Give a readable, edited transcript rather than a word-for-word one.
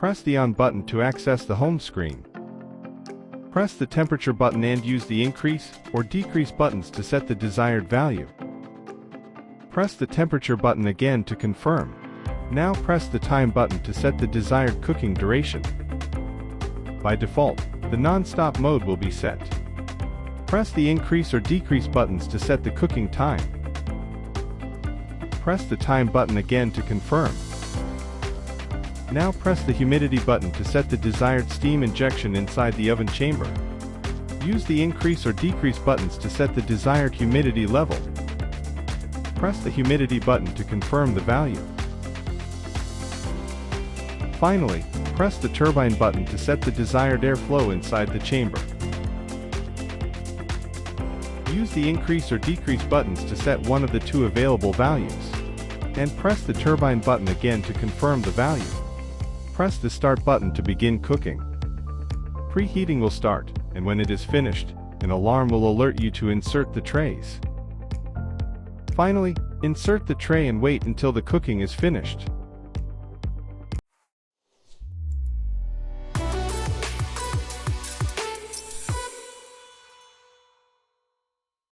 Press the On button to access the home screen. Press the temperature button and use the increase or decrease buttons to set the desired value. Press the temperature button again to confirm. Now press the time button to set the desired cooking duration. By default, the non-stop mode will be set. Press the increase or decrease buttons to set the cooking time. Press the time button again to confirm. Now press the humidity button to set the desired steam injection inside the oven chamber. Use the increase or decrease buttons to set the desired humidity level. Press the humidity button to confirm the value. Finally, press the turbine button to set the desired airflow inside the chamber. Use the increase or decrease buttons to set one of the two available values. And press the turbine button again to confirm the value. Press the Start button to begin cooking. Preheating will start, and when it is finished, an alarm will alert you to insert the trays. Finally, insert the tray and wait until the cooking is finished.